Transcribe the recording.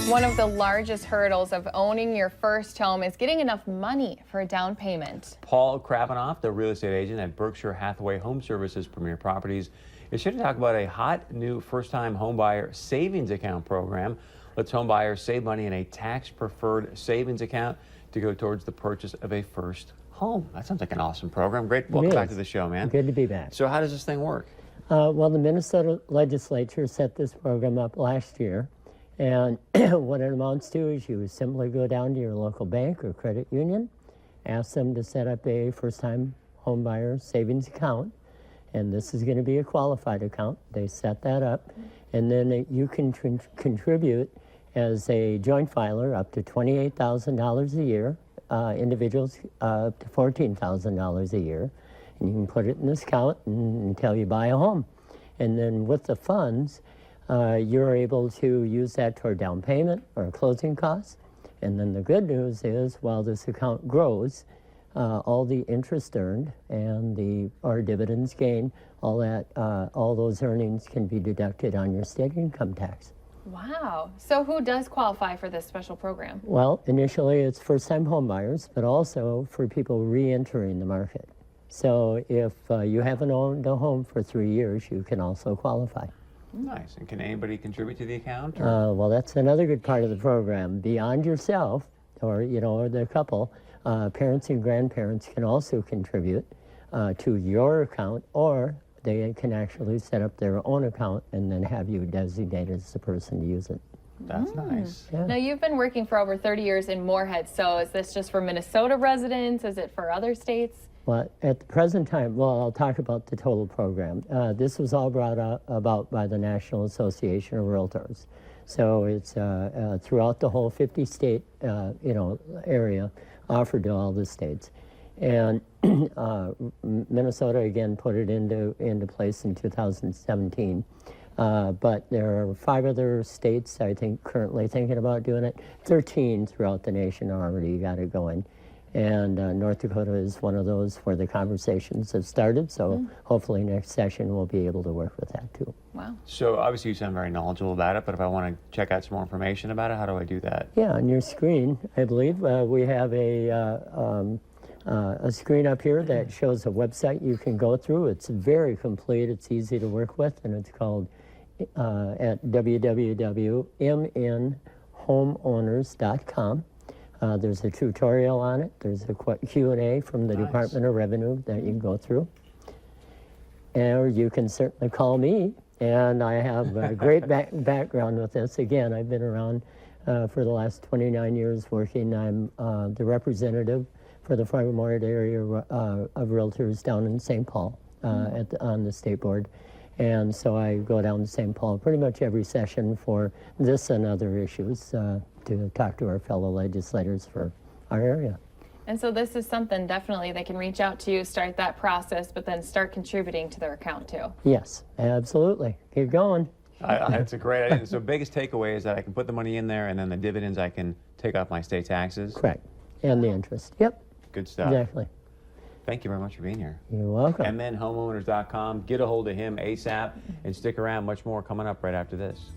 One of the largest hurdles of owning your first home is getting enough money for a down payment. Paul Krabbenhoft, the real estate agent at Berkshire Hathaway HomeServices Premier Properties, is here to talk about a hot new first-time homebuyer savings account program. Lets homebuyers save money in a tax-preferred savings account to go towards the purchase of a first home. That sounds like an awesome program. Great. Welcome back to the show, man. Good to be back. So how does this thing work? Well, the Minnesota legislature set this program up last year. And what it amounts to is you simply go down to your local bank or credit union, ask them to set up a first-time homebuyer savings account. And this is going to be a qualified account. They set that up. And then you can contribute as a joint filer up to $28,000 a year, individuals up to $14,000 a year. And you can put it in this account until you buy a home. And then with the funds, you're able to use that toward down payment or closing costs. And then the good news is, while this account grows, all the interest earned and or dividends gained, all those earnings can be deducted on your state income tax. Wow. So who does qualify for this special program? Well, initially it's first-time home buyers, but also for people re-entering the market. So if you haven't owned a home for 3 years, you can also qualify. Nice. And can anybody contribute to the account? Well, that's another good part of the program. Beyond yourself, or the couple, parents and grandparents can also contribute to your account, or they can actually set up their own account and then have you designated as the person to use it. That's nice. Yeah. Now, you've been working for over 30 years in Moorhead, so is this just for Minnesota residents? Is it for other states? Well, at the present time, I'll talk about the total program. This was all brought about by the National Association of Realtors. So it's throughout the whole 50-state, area, offered to all the states. And Minnesota, again, put it into place in 2017. But there are 5 other states, I think, currently thinking about doing it. 13 throughout the nation already got it going. And North Dakota is one of those where the conversations have started, so hopefully next session we'll be able to work with that too. Wow. So obviously you sound very knowledgeable about it, but if I want to check out some more information about it, how do I do that? Yeah, on your screen, I believe, we have a screen up here that shows a website you can go through. It's very complete, it's easy to work with, and it's called at www.mnhomeowners.com. There's a tutorial on it. There's a Q&A from the Department of Revenue that you can go through. Or you can certainly call me, and I have a great background with this. Again, I've been around for the last 29 years working. I'm the representative for the Fargo-Moorhead area of realtors down in St. Paul on the state board. And so I go down to St. Paul pretty much every session for this and other issues to talk to our fellow legislators for our area. And so this is something definitely they can reach out to you, start that process, but then start contributing to their account too. Yes, absolutely. Keep going. That's a great idea. So biggest takeaway is that I can put the money in there and then the dividends I can take off my state taxes? Correct. And the interest. Yep. Good stuff. Exactly. Thank you very much for being here. You're welcome. MNHomeowners.com. Get a hold of him ASAP and stick around. Much more coming up right after this.